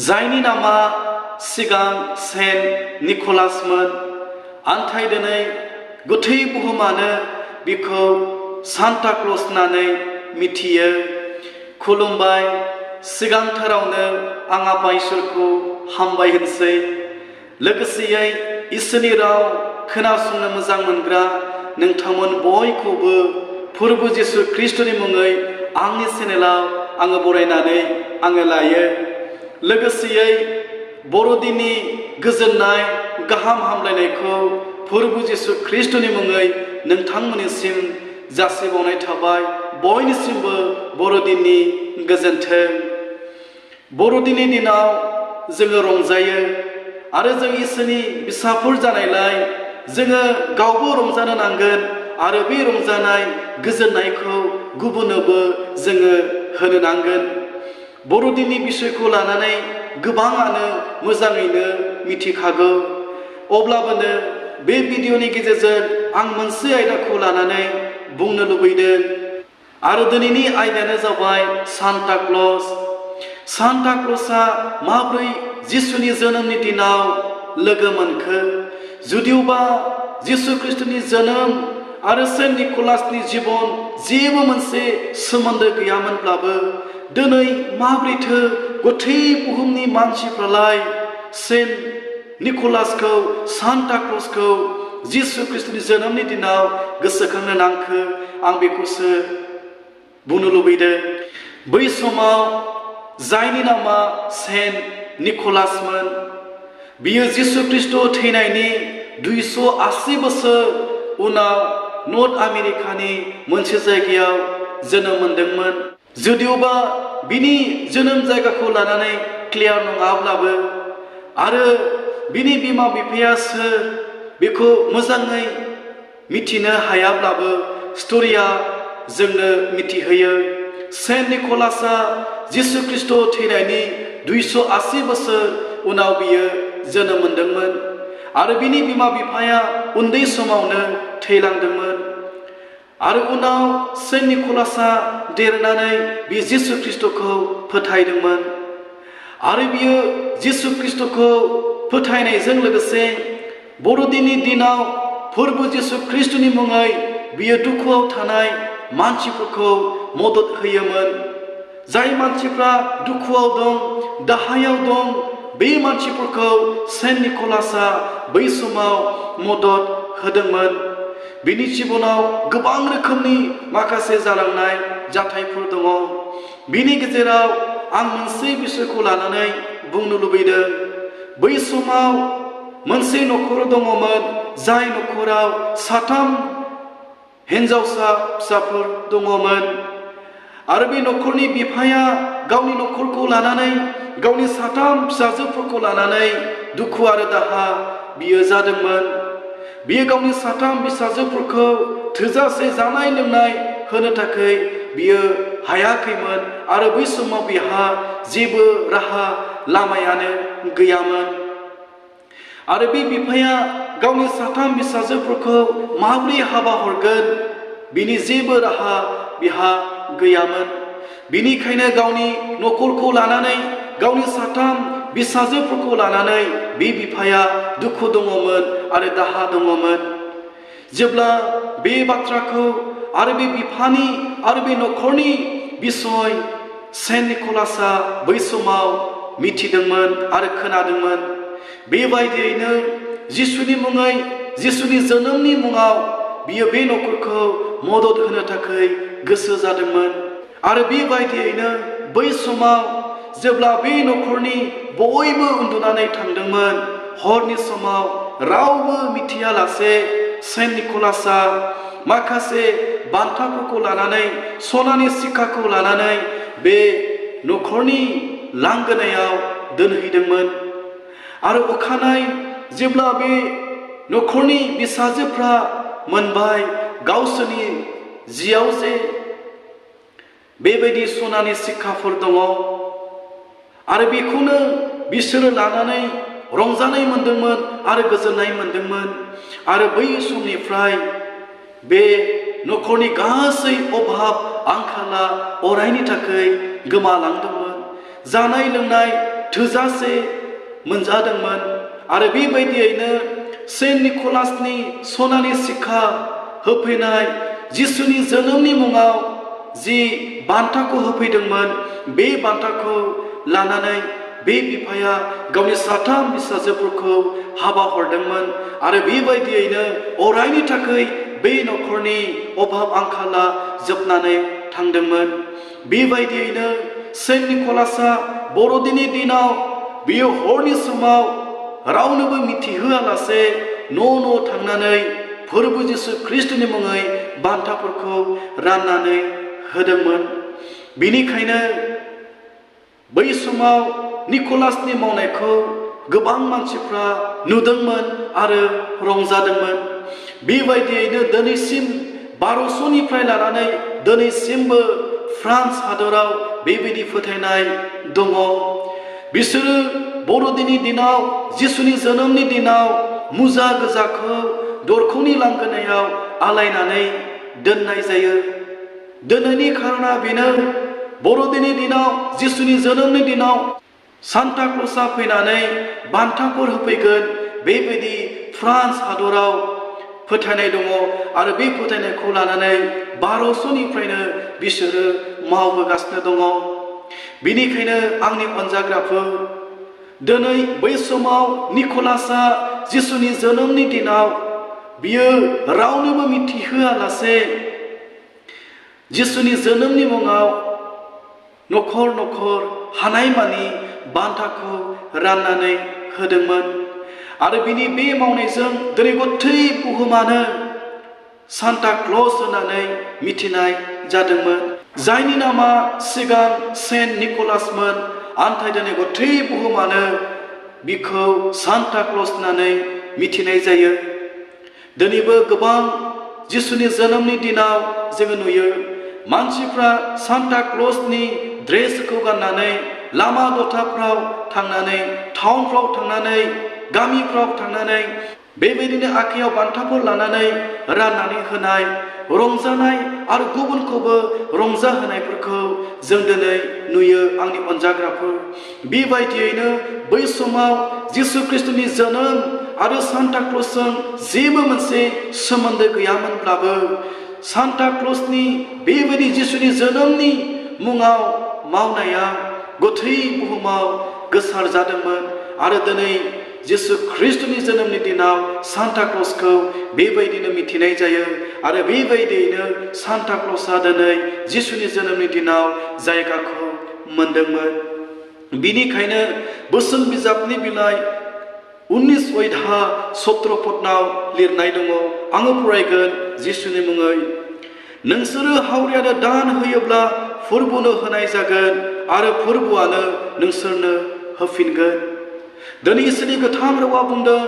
जायनि नामा सिगां सेन्ट निकलासमोन आन्थाय दिनै गोथै बुहुमानो बिखौ सान्ता क्लज होननानै मिथियो। खुलुमबाय। सिगांथारावनो आं आफा इसोरखौ हामबाय होनसै। लोगोसेयै इसोरनि राव खोनासंनो मोजां मोनग्रा नोंथांमोन बयखौबो फोरबो जिसु ख्रीष्टनि मुङै आंनि चेनेलाव आङो बरायनानै आङो लायो। लोगोसेयै बर'दिननि गोजोननाय गाहाम हामलायनायखौ फोरबो जिसु ख्रीष्टनि मुङै नोंथांमोननिसिम जासिबावनाय थाबाय। बयनिसिमबो बर'दिननि गोजोन्थों। बर'दिननि दिनाव जोङो रंजायो आरो जों इसोरनि फिसाफोर जानायलाय जोङो गावबो रंजानो नांगोन आरो बे रंजानाय गोजोननायखौ गुबुननोबो जोङो होनो नांगोन। बर'दिननि बिसयखौ लानानै गोबाङानो मोजाङैनो मिथिखागौ। अब्लाबोनो बे भिडिअनि गेजेरजों आं मोनसे आयदाखौ लानानै बुंनो लुबैदों आरो दिनैनि आयदायानो जाबाय सान्ता क्लज। सान्ता क्लजआ माब्रै जिसुनि जोनोमनि दिनाव लोगो मोनखो? जुदिवबा जिसु ख्रीष्टनि जोनोम आरो सेन्ट निकलासनि जिबन जेबो मोनसे सोमोन्दो गैयामोनब्लाबो दिनै माब्रैथो गोथै बुहुमनि मानसिफ्रालाय सेन्ट निकलासखौ सान्ता क्लजखौ जिसु ख्रीष्टनि जोनोमनि दिनाव गोसोखांनो नांखो? आं बेखौसो बुंनो लुबैदों। बै समाव जायनि नामा सेन्ट निकलासमोन बियो जिसु ख्रीष्ट थैनायनि 280 बोसोर उनाव नर्थ आमेरिकानि मोनसे जायगायाव जोनोम मोनदोंमोन। जुदिवबा बिनि जोनोम जायगाखौ लानानै क्लियार नङाब्लाबो आरो बिनि बिमा बिफाया सोर बेखौ मोजाङै मिथिनो हायाब्लाबो स्ट'रिया जोंनो मिथिहोयो। सेन्ट निकलासआ जिसु ख्रीष्ट थैनायनि 280 बोसोर उनाव बियो जोनोम मोनदोंमोन आरो बिनि बिमा बिफाया उन्दै समावनो थैलांदोंमोन। आरो उनाव सेन्ट निकलासआ देरनानै बे जिसु ख्रीष्टखौ फोथायदोंमोन आरो बियो जिसु ख्रीष्टखौ फोथायनायजों लोगोसे बर'दिननि दिनाव फोरबो जिसु ख्रीष्टनि मुङै बियो दुखुआव थानाय मानसिफोरखौ मदद होयोमोन। जाय मानसिफ्रा दुखुआव दं, दाहायाव दं, बे मानसिफोरखौ सेन्ट निकलासआ बै समाव मदद होदोंमोन। बिनि जिबनाव गोबां रोखोमनि माखासे जालांनाय जाथायफोर दङ। बिनि गेजेराव आं मोनसे बिसयखौ लानानै बुंनो लुबैदों। बै समाव मोनसे न'खर दङमोन जाय न'खराव 3 हिन्जावसा फिसाफोर दङमोन आरो बे न'खरनि बिफाया गावनि न'खरखौ लानानै गावनि 3 फिसाजोफोरखौ लानानै दुखु आरो दाहा बियो जादोंमोन। बियो गावनि 3 फिसाजोफोरखौ थोजासे जानाय लोंनाय होनो थाखाय बियो हायाखैमोन आरो बै समाव बिहा जेबो राहा लामायानो गैयामोन। आरो बे बिफाया गावनि 3 फिसाजोफोरखौ माबोरै हाबा हरगोन बिनि जेबो राहा बिहा गैयामोन। बिनिखायनो गावनि न'खरखौ लानानै गावनि 3 फिसाजोफोरखौ लानानै बे बिफाया दुखु दङमोन आरो दाहा दङमोन। जेब्ला बे बाथ्राखौ आरो बे बिफानि आरो बे न'खरनि बिसय सेन्ट निकलासआ बै समाव मिथिदोंमोन आरो खोनादोंमोन। बेबायदियैनो जिसुनि मुङै जिसुनि जोनोमनि मुङाव बियो बे न'खरखौ मदद होनो थाखाय गोसो जादोंमोन। आरो बेबायदियैनो बै समाव जेब्ला बे न'खरनि बयबो उन्दुनानै थांदोंमोन, हरनि समाव रावबो मिथियालासे सेन्ट निकलासआ माखासे बान्थाफोरखौ लानानै सनानि सिक्काखौ लानानै बे न'खरनि लांगोनायाव दोनहैदोंमोन। आरो अखानायै जेब्ला बे न'खरनि फिसाजोफ्रा मोनबाय गावसोरनि जियाव जे बेबायदि सनानि सिक्काफोर दङ आरो बेखौनो बिसोरो लानानै रंजानाय मोनदोंमोन आरो गोजोननाय मोनदोंमोन। आरो बै समनिफ्राय बे न'खरनि गासै अभाब आंखाला अरायनि थाखाय गोमालांदोंमोन। जानाय लोंनाय थोजासे मोनजादोंमोन आरो बेबायदियैनो सेन्ट निकलासनि सनानि सिखा होफैनाय जिसुनि जोनोमनि मुङाव जि बान्थाखौ होफैदोंमोन बे बान्थाखौ लानानै बे बिफाया गावनि साथाम फिसाजोफोरखौ हाबा हरदोंमोन आरो बेबायदियैनो अरायनि थाखाय बे नखरनि अभाब आंखाला जोबनानै थांदोंमोन। बेबायदियैनो सेन्ट निकलासआ बर'दिननि दिनाव बियो हरनि समाव रावनोबो मिथिहोआलासे न' थांनानै फोरबो जिसु ख्रिस्टनि मुङै बान्थाफोरखौ राननानै होदोंमोन। बिनिखायनो बै समाव निकलासनि मावनायखौ गोबां मानसिफ्रा नुदोंमोन आरो रंजादोंमोन। बेबायदियैनो दिनैसिम 1200निफ्राय लानानै दिनैसिमबो फ्रान्स हादराव बेबायदि फोथायनाय दङ। बिसोरो बर'दिननि दिनाव जिसुनि जोनोमनि दिनाव मुजा गोजाखौ दरखंनि लांगोनायाव आलायनानै दोननाय जायो। दोननायनि खारना बेनो बर'दिननि दिनाव जिसुनि जोनोमनि दिनाव सान्ता क्लसआ फैनानै बान्थाफोर होफैगोन बेबायदि फ्रान्स हादराव फोथायनाय दङ आरो बे फोथायनायखौ लानानै 1200निफ्रायनो बिसोरो मावबोगासिनो दङ। बिनिखायनो आंनि अनजाग्राफोर दिनै बै समाव निकलासआ जिसुनि जोनोमनि दिनाव बियो रावनोबो मिथिहोआलासे जिसुनि जोनोमनि मुङाव नखर नखर हानायमानि बान्थाखौ राननानै होदोंमोन आरो बिनि बे मावनायजों दिनै गथै बुहुमानो सान्ता क्लस होननानै मिथिनाय जादोंमोन। जायनि नामा सिगां सेन्ट निकलासमोन आन्थाय दिनै गथै बुहुमानो बिखौ सान्ता क्लस होननानै मिथिनाय जायो। दिनैबो गोबां जिसुनि जोनोमनि दिनाव जोङो नुयो मानसिफ्रा सान्ता क्लसनि ड्रेसखौ गाननानै लामा दथाफ्राव थांनानै टाउनफ्राव थांनानै गामिफ्राव थांनानै बेबायदिनो आखायाव बान्थाफोर लानानै राननानै होनाय रंजानाय आरो गुबुनखौबो रंजाहोनायफोरखौ जों दिनै नुयो आंनि अनजाग्राफोर। बेबायदियैनो बै समाव जिसु ख्रिस्टनि जोनोम आरो सान्ता क्लसजों जेबो मोनसे सोमोन्दो गैयामोनब्लाबो सान्ता क्लसनि बेबायदि जिसुनि जोनोमनि मुङाव मावनाया गथै बुहुमाव गोसार जादोंमोन आरो दिनै जिसु ख्रिस्टनि जोनोमनि दिनाव सान्ता क्लसखौ बेबायदिनो मिथिनाय जायो आरो बेबायदियैनो सान्ता क्लसआ दिनै जिसुनि जोनोमनि दिनाव जायगाखौ मोनदोंमोन। बिनिखायनो बोसोन बिजाबनि बिलाइ 19 अध्याय 17 पदनाव लिरनाय दङ। आङो फरायगोन जिसुनि मुङै। नोंसोरो हावरियानो दान होयोब्ला फोरबुनो होनाय जागोन आरो फोरबुआनो नोंसोरनो होफिनगोन। दिनै इसोरनि गोथां रावा बुंदों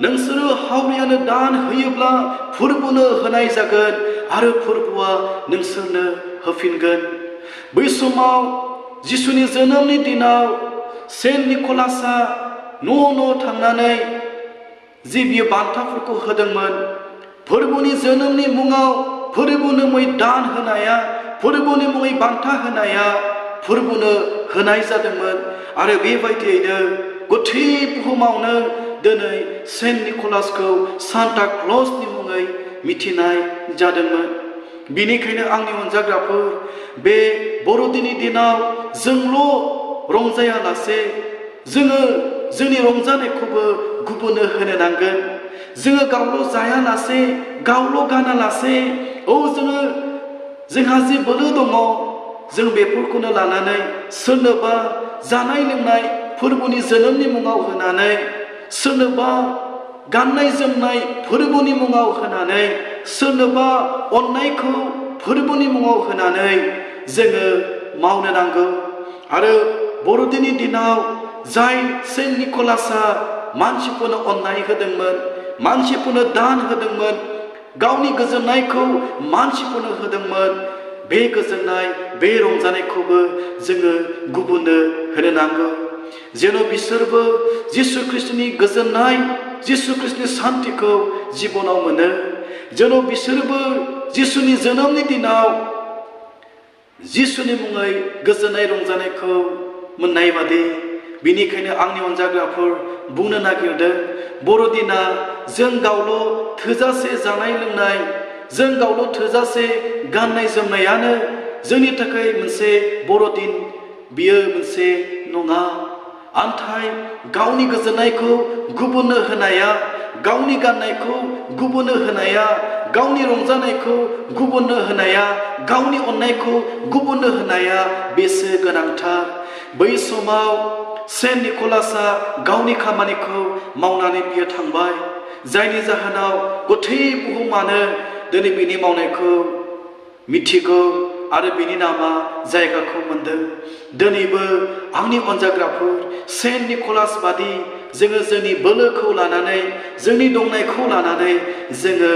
नोंसोरो हावरियानो दान होयोब्ला फोरबुनो होनाय जागोन आरो फोरबुआ नोंसोरनो होफिनगोन। बै समाव जिसुनि जोनोमनि दिनाव सेन्ट निकलासआ न' थांनानै जि बियो बान्थाफोरखौ होदोंमोन फोरबुनि जोनोमनि मुङाव फोरबुनो मुङै दान होनाया फोरबुनि मुङै बान्था होनाया फोरबुनो होनाय जादोंमोन आरो बेबायदियैनो गथै बुहुमावनो दिनै सेन्ट निकलासखौ सान्ता क्लसनि मुङै मिथिनाय जादोंमोन। बिनिखायनो आंनि अनजाग्राफोर बे बर'दिननि दिनाव जोंल' रंजायालासे जोङो जोंनि रंजानायखौबो गुबुननो होनो नांगोन। जोङो गावल' जायालासे गावल' गानालासे जोंहा जि बोलो दङ जों बेफोरखौनो लानानै सोरनोबा जानाय लोंनाय फोरबुनि जोनोमनि मुङाव होनानै सोरनोबा गाननाय जोमनाय फोरबुनि मुङाव होनानै सोरनोबा अननायखौ फोरबुनि मुङाव होनानै जोङो मावनो नांगौ। आरो बर'दिननि दिनाव जाय सेन्ट निकलासआ मानसिफोरनो अननाय होदोंमोन मानसिफोरनो दान होदोंमोन गावनि गोजोननायखौ मानसिफोरनो होदोंमोन बे गोजोननाय बे रंजानायखौबो जोङो गुबुननो होनो नांगौ जेन' बिसोरबो जिसु ख्रिस्टनि गोजोननाय जिसु ख्रिस्टनि सान्थिखौ जिबनाव मोनो। जेन' बिसोरबो जिसुनि जोनोमनि दिनाव जिसुनि मुङै गोजोननाय रंजानायखौ मोननाय बादि बेनिखायनो आंनि अनजाग्राफोर बुंनो नागिरदों बर'दिना जों गावल' थोजासे जानाय लोंनाय जों गावल' थोजासे गाननाय जोमनायानो जोंनि थाखाय मोनसे बर'दिन बियो मोनसे नङा। आन्थाय गावनि गोजोननायखौ गुबुननो होनाया, गावनि गाननायखौ गुबुननो होनाया, गावनि रंजानायखौ गुबुननो होनाया, गावनि अननायखौ गुबुननो होनाया बेसो गोनांथार। बै समाव सेन्ट निकलासआ गावनि खामानिखौ मावनानै बियो थांबाय, जायनि जाहोनाव गथै बुहुमानो दिनै बिनि मावनायखौ मिथिगौ आरो बिनि नामा जायगाखौ मोनदों। दिनैबो आंनि अनजाग्राफोर सेन्ट निकलास बादि जोङो जोंनि बोलोखौ लानानै जोंनि दंनायखौ लानानै जोङो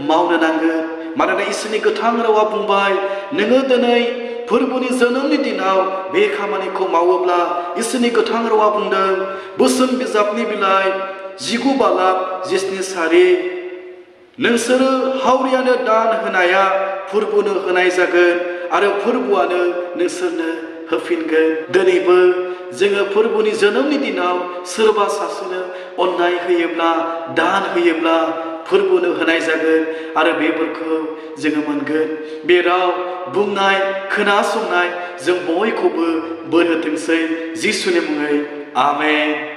मावनो नांगोन। मानोना इसोरनि गोथां रावा बुंबाय नोङो दिनै फोरबोनि जोनोमनि दिनाव बे खामानिखौ मावोब्ला इसोरनि गोथां रावा बुंदों बोसोन बिजाबनि बिलाइ 19 बालाक 7 नोंसोरो हावरियानो दान होनाया फोरबोनो होनाय जागोन आरो फोरबोआनो नोंसोरनो होफिनगोन। दिनैबो जोङो फोरबोनि जोनोमनि दिनाव सोरबा सासेनो अननाय होयोब्ला दान होयोब्ला फोरबोनो होनाय जागोन आरो बेफोरखौ जोङो मोनगोन। बे राव बुंनाय खोनासंनाय जों बयखौबो बोर होथोंसै जिसुनि मुङै आमेन।